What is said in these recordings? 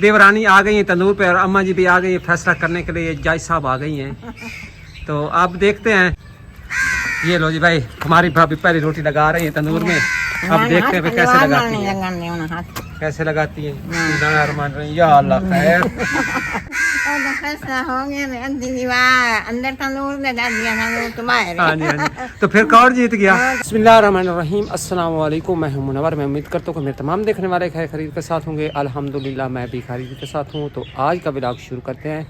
देवरानी आ गई है तंदूर पे और अम्मा जी भी आ गई है फैसला करने के लिए। जज साहब आ गई हैं तो आप देखते हैं। ये लो जी भाई, हमारी भाभी पहली रोटी लगा रही है तंदूर में। अब देखते हैं कैसे लगाती है, कैसे लगाती है। या अल्लाह खैर। अंदर तंदूर में डाल दिया तंदूर तुम्हारे। हाँ जी। तो फिर कौन जीत गया? बिस्मिल्लाहिर्रहमानिर्रहीम। अस्सलाम वालेकुम। मैं हूं मुनव्वर। मैं उम्मीद करता हूँ कि मेरे तमाम देखने वाले खैर खरीद के साथ होंगे। अल्हम्दुलिल्लाह मैं भी खरीद के साथ हूँ। तो आज का व्लॉग शुरू करते हैं।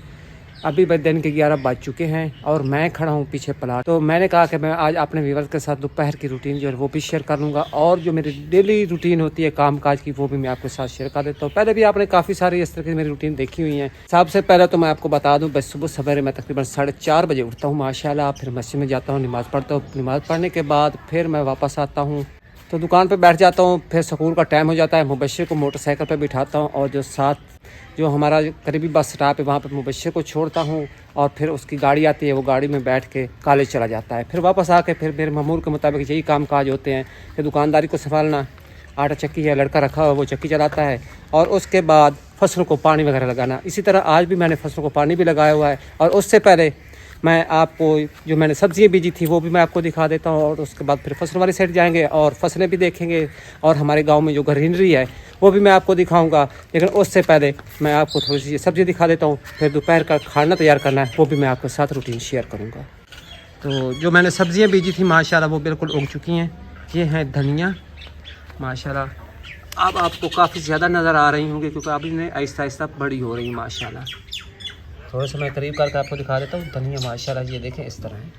अभी दिन के 11 बज चुके हैं और मैं खड़ा हूँ पीछे प्लाट। तो मैंने कहा कि मैं आज अपने व्यूअर्स के साथ दोपहर की रूटीन जो है वो भी शेयर कर लूँगा और जो मेरी डेली रूटीन होती है काम काज की वो भी मैं आपके साथ शेयर कर देता हूँ। पहले भी आपने काफ़ी सारी इस तरह की मेरी रूटीन देखी हुई है। सबसे पहले तो मैं आपको बता दूँ, बस सुबह सवेरे मैं तकरीबन 4:30 बजे उठता हूँ माशाल्लाह। फिर मस्जिद में जाता हूँ, नमाज़ पढ़ता हूँ। नमाज़ पढ़ने के बाद फिर मैं वापस आता हूँ तो दुकान पे बैठ जाता हूँ। फिर स्कूल का टाइम हो जाता है, मुबश्शिर को मोटरसाइकिल पे बिठाता हूँ और जो हमारा करीबी बस स्टॉप है वहाँ पे मुबश्शिर को छोड़ता हूँ और फिर उसकी गाड़ी आती है, वो गाड़ी में बैठ के कॉलेज चला जाता है। फिर वापस आके फिर मेरे मामूर के मुताबिक यही काम काज होते हैं कि दुकानदारी को संभालना, आटा चक्की है लड़का रखा हुआ वो चक्की चलाता है और उसके बाद फसलों को पानी वगैरह लगाना। इसी तरह आज भी मैंने फसलों को पानी भी लगाया हुआ है और उससे पहले मैं आपको जो मैंने सब्जियां बीजी थी वो भी मैं आपको दिखा देता हूँ और उसके बाद फिर फसल वाली साइड जाएंगे और फसलें भी देखेंगे और हमारे गांव में जो ग्रीनरी है वो भी मैं आपको दिखाऊंगा। लेकिन उससे पहले मैं आपको थोड़ी सी सब्ज़ी दिखा देता हूँ। फिर दोपहर का खाना तैयार करना है वो भी मैं आपके साथ रूटीन शेयर करूँगा। तो जो मैंने सब्जियाँ बीजी थी माशाल्लाह वो बिल्कुल उग चुकी हैं। ये हैं धनिया माशाल्लाह। अब आपको काफ़ी ज़्यादा नज़र आ रही होंगी क्योंकि अभी इन्हें आहिस्ता आहिस्ता बड़ी हो रही माशाल्लाह। थोड़ा सा मैं करीब करके आपको दिखा देता हूँ। धनिया माशाल्लाह ये देखें इस तरह है।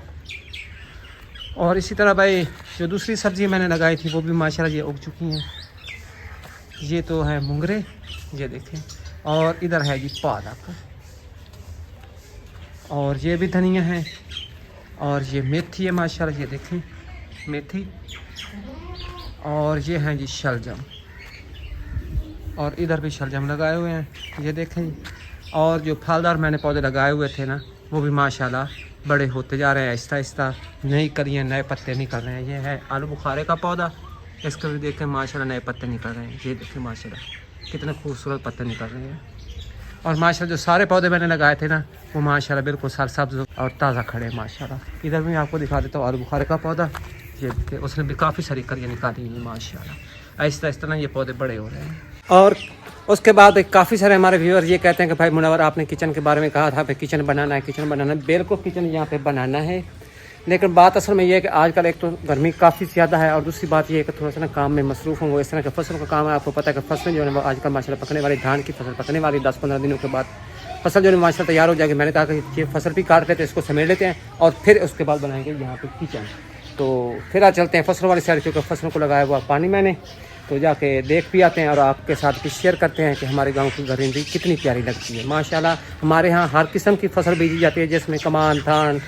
और इसी तरह भाई जो दूसरी सब्ज़ी मैंने लगाई थी वो भी माशाल्लाह ये उग चुकी हैं। ये तो है मुंगरे, ये देखें। और इधर है जी पालक और ये भी धनिया है और ये मेथी है माशाल्लाह, ये देखें मेथी। और ये हैं जी शलजम और इधर भी शलजम लगाए हुए हैं, ये देखें जी। और जो फलदार मैंने पौधे लगाए हुए थे ना वो भी माशाल्लाह बड़े होते जा रहे हैं आहिस्ता आहिस्ता। नई कलियाँ नए पत्ते निकल रहे हैं। ये है आलू बुखारे का पौधा, इसको भी देखें माशाल्लाह नए पत्ते निकल रहे हैं। ये देखें माशाल्लाह कितने खूबसूरत पत्ते निकल रहे हैं। और माशाल्लाह जो सारे पौधे मैंने लगाए थे ना वो माशाल्लाह बिल्कुल सरसब्ज और ताज़ा खड़े हैं माशाल्लाह। इधर भी आपको दिखा देता हूँ आलू बुखारे का पौधा, ये देखिए उसने भी काफ़ी सारी कलियाँ निकाली हुई माशाल्लाह। आहिस्ता आहिस्ता ना ये पौधे बड़े हो रहे हैं। और उसके बाद काफ़ी सारे हमारे व्यूअर्स ये कहते हैं कि भाई मुनव्वर आपने किचन के बारे में कहा था भाई किचन बनाना है, किचन बनाना है। बिल्कुल किचन यहाँ पे बनाना है, लेकिन बात असल में ये है कि आजकल एक तो गर्मी काफ़ी ज़्यादा है और दूसरी बात ये है कि थोड़ा सा ना काम में मसरूफ़ होंगे। इस तरह के फसलों का काम है, आपको पता है कि फसलें जो है वो आजकल माशाल्लाह पकने वाली, धान की फसल पकने वाली 10-15 दिनों के बाद फसल जो है माशाल्लाह तैयार हो जाएगी। मैंने कहा कि ये फसल भी काट लेते हैं, इसको समेट लेते हैं और फिर उसके बाद बनाएंगे यहाँ पर किचन। तो फिर आज चलते हैं फसलों वाली साइड, क्योंकि फसलों को लगाया हुआ पानी मैंने, तो जाके देख भी आते हैं और आपके साथ भी शेयर करते हैं कि हमारे गांव की ग्रीनरी कितनी प्यारी लगती है माशाल्लाह। हमारे यहाँ हर किस्म की फसल बीजी जाती है जिसमें कमान, धान,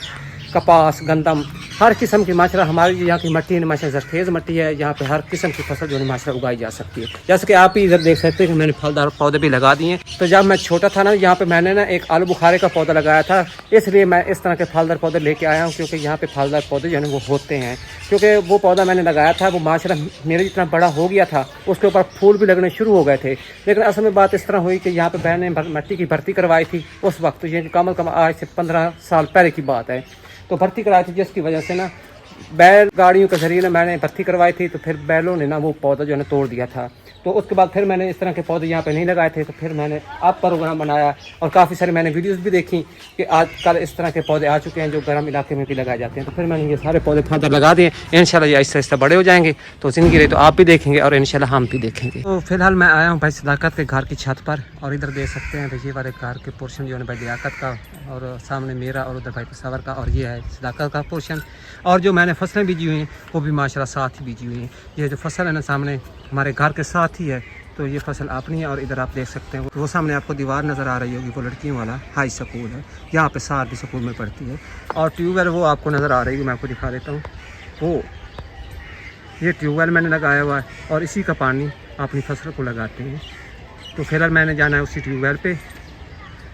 कपास, गंदम, हर किस्म की माशाल्लाह। हमारी यहाँ की मट्टी है माशाल्लाह जरखेज़ मट्टी है, यहाँ पे हर किस्म की फसल जो है माशाल्लाह उगाई जा सकती है। जैसे कि आप ही इधर देख सकते हैं कि मैंने फलदार पौधे भी लगा दिए। तो जब मैं छोटा था ना यहाँ पे मैंने ना एक आलू बुखारे का पौधा लगाया था, इसलिए मैं इस तरह के फलदार पौधे लेके आया हूँ क्योंकि यहाँ पे फलदार पौधे जो है वो होते हैं। क्योंकि वो पौधा मैंने लगाया था वो माशाल्लाह मेरे जितना बड़ा हो गया था, उसके ऊपर फूल भी लगने शुरू हो गए थे। लेकिन असल में बात इस तरह हुई कि यहाँ पे मैंने मट्टी की भर्ती करवाई थी उस वक्त, ये कम आज से 15 साल पहले की बात है। तो भर्ती कराई थी जिसकी वजह से ना बैलगाड़ियों के ज़रिए ना मैंने भर्ती करवाई थी, तो फिर बैलों ने ना वो पौधा जो है ना तोड़ दिया था। तो उसके बाद फिर मैंने इस तरह के पौधे यहाँ पे नहीं लगाए थे। तो फिर मैंने आप प्रोग्राम बनाया और काफ़ी सारे मैंने वीडियोस भी देखी कि आजकल इस तरह के पौधे आ चुके हैं जो गर्म इलाके में भी लगाए जाते हैं। तो फिर मैंने ये सारे पौधे फलदार लगा दिए। इंशाल्लाह ये आहिस्ता आहिस्ता बड़े हो जाएंगे तो ज़िंदगी रही तो आप भी देखेंगे और इंशाल्लाह हम भी देखेंगे। तो फिलहाल मैं आया हूँ भाई सदाकत के घर की छत पर और इधर देख सकते हैं ये वाले घर के पोर्शन जो है भाई लियाकत का और सामने मेरा और उधर भाई पेशावर का और ये है सदाकत का पोर्शन। और जो मैंने फसलें बीजी हुई हैं वो भी माशाल्लाह साथ ही बीजी हुई हैं। ये जो फसल है ना सामने हमारे घर के साथ ही है, तो ये फसल अपनी है। और इधर आप देख सकते हैं वो सामने आपको दीवार नज़र आ रही होगी, वो लड़कियों वाला हाई स्कूल है, यहाँ पे सार भी स्कूल में पढ़ती है। और ट्यूबवेल वो आपको नज़र आ रही है, मैं आपको दिखा देता हूँ। वो ये ट्यूबवेल मैंने लगाया हुआ है और इसी का पानी अपनी फसल को लगाते हैं। तो फिलहाल मैंने जाना है उसी ट्यूबवेल पे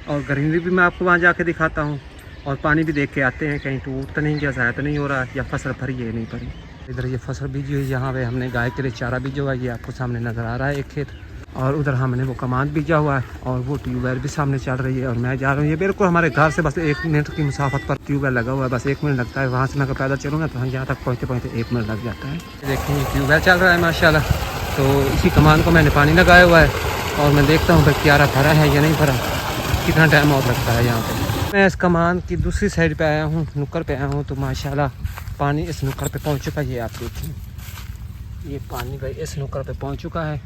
और ग्रीनरी भी मैं आपको वहाँ जाके दिखाता हूँ और पानी भी देख के आते हैं कहीं टूट तो नहीं गया, ज़ाया तो नहीं हो रहा, या फसल भरी है नहीं भरी। इधर ये फसल बीजी हुई, यहाँ पे हमने गाय के लिए चारा बीजा हुआ है, ये आपको सामने नज़र आ रहा है एक खेत। और उधर हमने वो कमान बीजा हुआ है और वो ट्यूबवेल भी सामने चल रही है और मैं जा रहा हूँ। ये बिल्कुल हमारे घर से बस 1 मिनट की मुसाफत पर ट्यूबवेल लगा हुआ है, बस 1 मिनट लगता है। वहाँ से मैं अगर पैदल चलूँगा तो यहाँ तक पहुँचते पहुँचते 1 मिनट लग जाता है। देखिए ट्यूबवेल चल रहा है माशाल्लाह। तो इसी कमान को मैंने पानी लगाया हुआ है और मैं देखता हूँ भाई क्यारा भरा है या नहीं भरा, कितना टाइम और लगता है यहाँ पे। मैं इस कमान की दूसरी साइड पे आया हूँ, नुक्कड़ पे आया हूँ, तो माशाल्लाह पानी इस नुक्कड़ पे पहुँच चुका है। ये आप देखिए, ये पानी भाई इस नुक्कड़ पे पहुँच चुका है।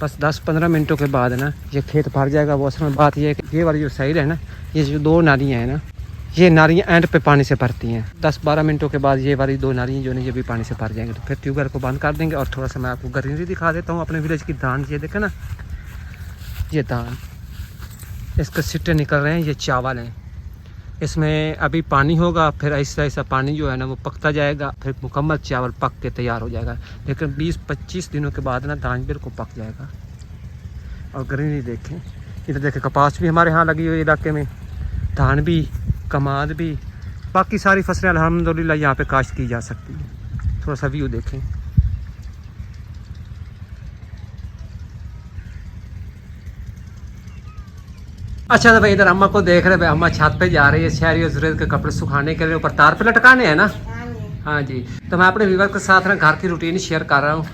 बस 10-15 मिनटों के बाद ना ये खेत भर जाएगा। वो असल में बात ये है कि ये वाली जो साइड है ना, ये जो 2 नालियाँ हैं ना, ये नालियाँ एंड पे पानी से भरती हैं। 10-12 मिनटों के बाद ये वाली 2 नालियाँ जो है ये भी पानी से भर जाएंगे। तो फिर ट्यूबवेल को बंद कर देंगे। और थोड़ा सा मैं आपको ग्रीनरी दिखा देता हूँ अपने विलेज की। धान ये देखें ना, ये धान, इसके सिट्टे निकल रहे हैं, ये चावल हैं। इसमें अभी पानी होगा, फिर ऐसा ऐसा पानी जो है ना वो पकता जाएगा, फिर मुकम्मल चावल पक के तैयार हो जाएगा। लेकिन 20-25 दिनों के बाद ना धान बिल्कुल पक जाएगा। और ग्रीनरी देखें, इधर देखें कपास भी हमारे यहाँ लगी हुई इलाके में, धान भी, कमाद भी, बाकी सारी फसलें अल्हम्दुलिल्लाह यहाँ पे काश्त की जा सकती है। थोड़ा सा व्यू देखें। अच्छा तो भाई इधर अम्मा को देख रहे भाई, अम्मा छत पे जा रही है शहरी और ज़रूरत के कपड़े सुखाने के लिए, ऊपर तार पे लटकाने हैं ना। हाँ जी, तो मैं अपने व्यूवर के साथ ना घर की रूटीन शेयर कर रहा हूँ।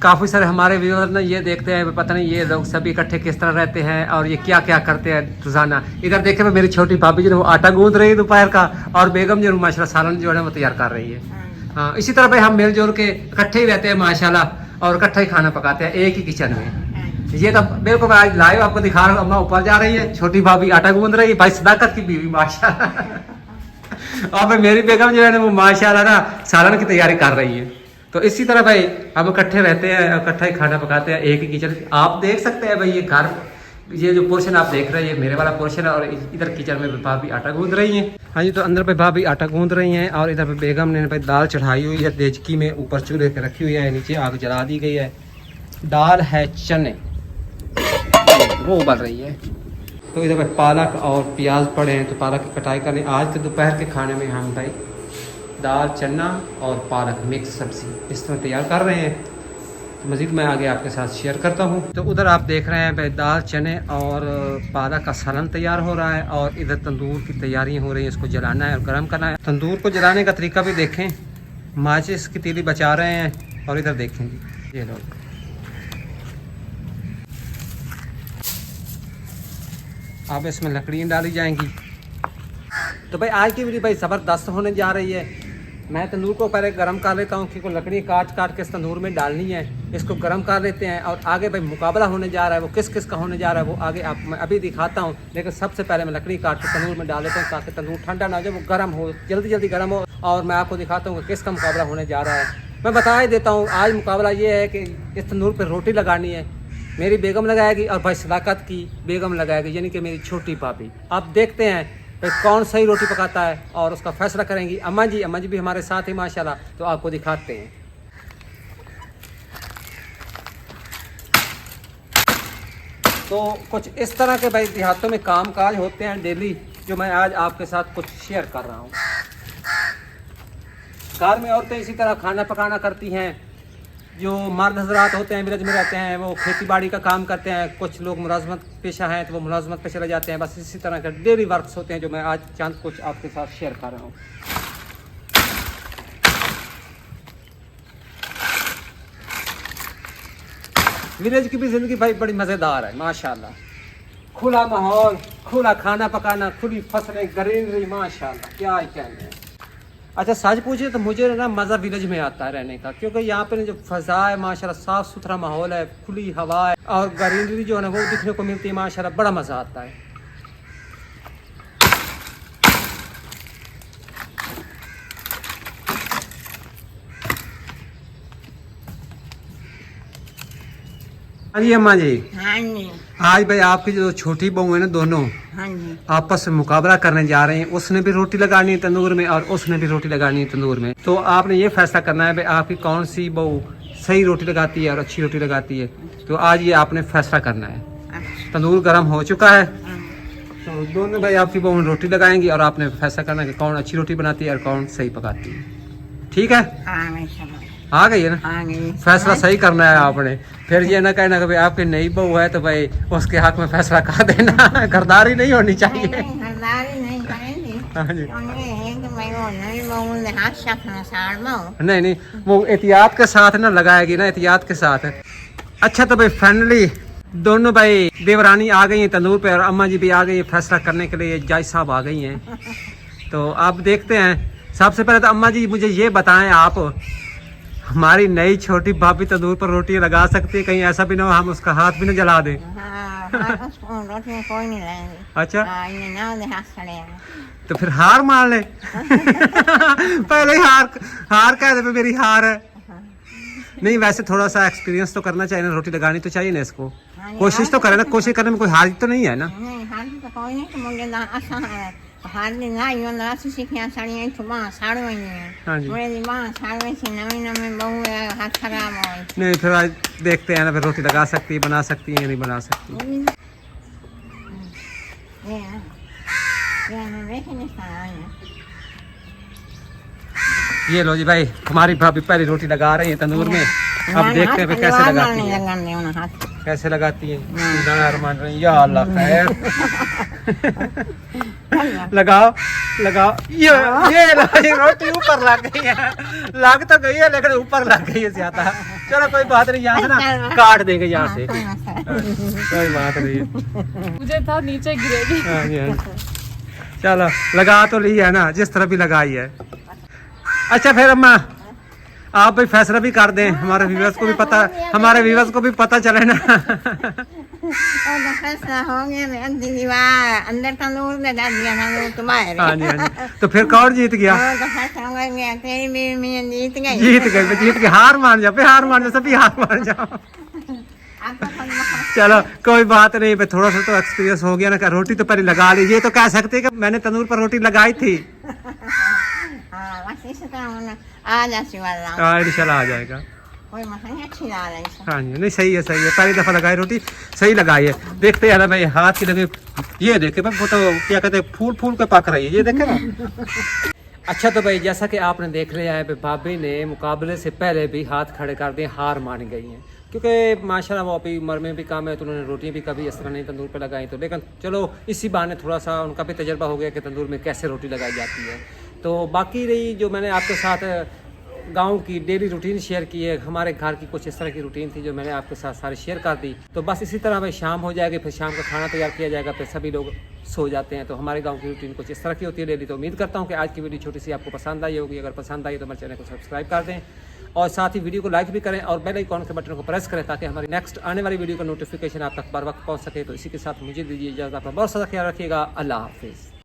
काफ़ी सारे हमारे व्यूवर ना ये देखते हैं पता नहीं ये लोग सभी इकट्ठे किस तरह रहते हैं और ये क्या क्या करते हैं रोजाना। इधर देखे मैं मेरी छोटी भाभी जो है वो आटा गूंद रही है दोपहर का, और बेगम जो माशाल्लाह सालन जो है वो तैयार कर रही है। हाँ, इसी तरह भाई हम मिलजुल के इकट्ठे ही रहते हैं माशाल्लाह, और इकट्ठा ही खाना पकाते हैं एक ही किचन में। ये तो बिल्कुल आज लाइव आपको दिखा रहा हूँ। अम्मा ऊपर जा रही है, छोटी भाभी आटा गूंद रही है, भाई सदाकत की बीवी माशाल्लाह। और भाई मेरी बेगम जो है ना वो माशाल्लाह ना सालन की तैयारी कर रही है। तो इसी तरह भाई हम इकट्ठे रहते हैं, इकट्ठा ही खाना पकाते हैं एक ही किचन। आप देख सकते हैं भाई ये घर, ये जो पोर्शन आप देख रहे हैं ये मेरे वाला पोर्शन है, और इधर किचन में भाभी आटा गूंद रही हैं। हाँ जी, तो अंदर पे भाभी आटा गूंद रही हैं और इधर पे बेगम ने भाई दाल चढ़ाई हुई है देचकी में, ऊपर चूल्हे पे रखी हुई है, नीचे आग जला दी गई है। दाल है चने, वो उबल रही है। तो इधर भाई पालक और प्याज पड़े हैं, तो पालक की कटाई करनी। आज के दोपहर के खाने में हम भाई दाल, चना और पालक मिक्स सब्जी इस तरह तैयार कर रहे हैं। तो मज़ीद मैं आगे आपके साथ शेयर करता हूँ। तो उधर आप देख रहे हैं भाई दाल, चने और पालक का सालन तैयार हो रहा है, और इधर तंदूर की तैयारियाँ हो रही हैं। इसको जलाना है और गर्म करना है। तंदूर को जलाने का तरीका भी देखें, माचिस की तीली बचा रहे हैं। और इधर देखें ये लोग, अब इसमें लकड़ियाँ डाली जाएंगी। तो भाई आज की वीडियो भाई ज़बरदस्त होने जा रही है। मैं तंदूर को पहले गर्म कर लेता हूँ, क्योंकि लकड़ी काट काट के इस तंदूर में डालनी है। इसको गर्म कर लेते हैं और आगे भाई मुकाबला होने जा रहा है। वो किस किस का होने जा रहा है वो आगे आप मैं अभी दिखाता हूँ। लेकिन सबसे पहले मैं लकड़ी काट के तंदूर में डाल देता हूँ, ताकि तंदूर ठंडा ना हो जाए, वो गर्म हो, जल्दी जल्दी गर्म हो। और मैं आपको दिखाता हूँ कि किसका मुकाबला होने जा रहा है। मैं बता ही देता हूँ, आज मुकाबला ये है कि इस तंदूर पर रोटी लगानी है। मेरी बेगम लगाएगी और भाई सदाकत की बेगम लगाएगी, यानी कि मेरी छोटी भाभी। आप देखते हैं भाई कौन सही रोटी पकाता है और उसका फैसला करेंगी अम्मा जी। अम्मा जी भी हमारे साथ ही माशाल्लाह। तो आपको दिखाते हैं। तो कुछ इस तरह के भाई देहातों में काम काज होते हैं डेली, जो मैं आज आपके साथ कुछ शेयर कर रहा हूँ। घर में औरतें इसी तरह खाना पकाना करती हैं। जो मर्द हजरात होते हैं विलेज में रहते हैं वो खेती बाड़ी का काम करते हैं। कुछ लोग मुलाजमत पेशा हैं तो वो मुलाजमत पे चले जाते हैं। बस इसी तरह के डेली वर्क्स होते हैं, जो मैं आज चंद कुछ आपके साथ शेयर कर रहा हूँ। विलेज की भी ज़िंदगी भाई बड़ी मज़ेदार है माशाल्लाह। खुला माहौल, खुला खाना पकाना, खुली फसलें, ग्रीनरी, माशाल्लाह क्या ही कहने हैं। अच्छा सच पूछे तो मुझे ना मज़ा विलेज में आता है रहने का, क्योंकि यहाँ पे जो फ़ज़ा है माशाल्लाह, साफ़ सुथरा माहौल है, खुली हवा है, और ग्रीनरी जो है ना वो दिखने को मिलती है माशाल्लाह। बड़ा मज़ा आता है। हाँ जी अम्मा जी। हाँ जी। आज भाई आपकी जो छोटी बहू है ना, दोनों हाँ जी। आपस में मुकाबला करने जा रहे हैं। उसने भी रोटी लगानी है तंदूर में और उसने भी रोटी लगानी है तंदूर में। तो आपने ये फैसला करना है भाई आपकी कौन सी बहू सही रोटी लगाती है और अच्छी रोटी लगाती है। तो आज ये आपने फैसला करना है। तंदूर गर्म हो चुका है, तो दोनों भाई आपकी बहू रोटी लगाएंगी और आपने फैसला करना है कि कौन अच्छी रोटी बनाती है और कौन सही पकाती है। ठीक है। हाँ मैं समझ। आ गई है ना? आ गई। फैसला सही करना है आपने, फिर ये ना कहना कि भाई आपकी नई बहू है तो भाई उसके हक में फैसला कर देना। गरदारी नहीं होनी नहीं चाहिए। नहीं हरदारी नहीं करेंगे। हाँ जी। उनके है कि मैं वो नहीं बोल हाथ शखना साड़ में नहीं नहीं, वो एहतियात के साथ ना लगाएगी ना, एहतियात के साथ। अच्छा तो भाई फाइनली दोनों भाई देवरानी आ गई हैं तंदूर पे और अम्मा जी भी आ गई हैं फैसला करने के लिए। जज साहब आ गई हैं, तो आप देखते हैं। सबसे पहले तो अम्मा जी मुझे ये बताएं, आप हमारी नई छोटी भाभी तंदूर पर रोटी लगा सकती है, कहीं ऐसा भी ना हो हम उसका हाथ भी ना जला दें। हाँ उसको रोटी में कोई नहीं लाएंगे। अच्छा इन्हें ना दे हाथ खड़े हैं। तो फिर हार मान ले। पहले ही हार कह दे, मेरी हार है। नहीं वैसे थोड़ा सा एक्सपीरियंस तो करना चाहिए ना, रोटी लगानी तो चाहिए ना इसको। हाँ, कोशिश तो करें ना, कोशिश करने में कोई हार तो नहीं है ना। नहीं हाथ तो कोई नहीं तो मुझे ना आसान है। हाथ दिन ना यो ना सीखिया साड़ियाँ तो बाँ साड़ वही है। हाँ जी। मेरी बाँ साड़ वही थी नवी नवी बहू है हाथ खराब हो। नहीं फिर आज देखते हैं ना, फिर रोटी लगा सकती है, बना सकती है या नहीं बना सकती। ये मैं देखे नहीं सारा है। ये लो जी भाई, हमारी भाभी पहली रोटी लगा रही है तंदूर में। अब देखते हैं फिर कैसे लगाती है, कैसे लगाती है। मान रही है, या अल्लाह खैर। लगाओ लगाओ। ये रोटी ऊपर लग गई है, लग तो गई है लेकिन ऊपर लग गई है ज्यादा। चलो कोई बात नहीं, यहाँ से ना काट देंगे यहाँ से, कोई बात नहीं है। मुझे था नीचे गिरेगी। हाँ जी, हाँ। चलो लगा तो ली है ना, जिस तरह भी लगाई है। अच्छा फिर अम्मा आप भी फैसला भी कर दें, हमारे व्यूअर्स को भी पता, हमारे व्यूअर्स को भी पता चले ना। और फैसला हो गया मैं अंदर तंदूर में डाल दिया तंदूर तुम्हारे। हाँ जी, हाँ जी। तो फिर कौन जीत गया? तो फैसला हो गया तेरी बीवी में जीत गई। जीत गए। हार मान जाओ, हार मान जाओ, सभी हार मान जाओ। चलो कोई बात नहीं, भाई थोड़ा सा तो एक्सपीरियंस हो गया ना। रोटी तो पहले लगा ली, ये तो कह सकते कि मैंने तंदूर पर रोटी लगाई थी। आज अच्छी बात हाँ इंशाल्लाह आ जाएगा। कोई मसाला अच्छी ला रही है। हाँ जी, नहीं सही है, सही है। पहली दफा लगाई रोटी, सही लगाई है। देखते हैं ना भाई, हाथ की लगे, ये देखे भाई वो तो क्या कहते हैं, फूल फूल के पक रही है, ये देखे ना। अच्छा तो भाई जैसा कि आपने देख लिया है, भाभी ने मुकाबले से पहले भी हाथ खड़े कर दिए, हार मान गई हैं। क्योंकि माशाल्लाह वो अभी उम्र में भी कम है, तो उन्होंने रोटियां भी कभी इस तरह नहीं तंदूर पे लगाई। तो लेकिन चलो इसी बहाने थोड़ा सा उनका भी तजर्बा हो गया कि तंदूर में कैसे रोटी लगाई जाती है। तो बाकी रही जो मैंने आपके साथ गांव की डेली रूटीन शेयर की है, हमारे घर की कुछ इस तरह की रूटीन थी जो मैंने आपके साथ सारी शेयर कर दी। तो बस इसी तरह भाई शाम हो जाएगी, फिर शाम का खाना तैयार किया जाएगा, फिर सभी लोग सो जाते हैं। तो हमारे गांव की रूटीन कुछ इस तरह की होती है डेली। तो उम्मीद करता हूं कि आज की वीडियो छोटी सी आपको पसंद आई होगी। अगर पसंद आई तो हमारे चैनल को सब्सक्राइब कर दें और साथ ही वीडियो को लाइक भी करें और बेल आइकॉन के बटन को प्रेस करें ताकि हमारी नेक्स्ट आने वाली वीडियो का नोटिफिकेशन आप तक बर वक्त पहुँच सके। तो इसी के साथ मुझे दीजिए इजाज़त। अपना बहुत सारा ख्याल रखिएगा। अल्लाह हाफिज़।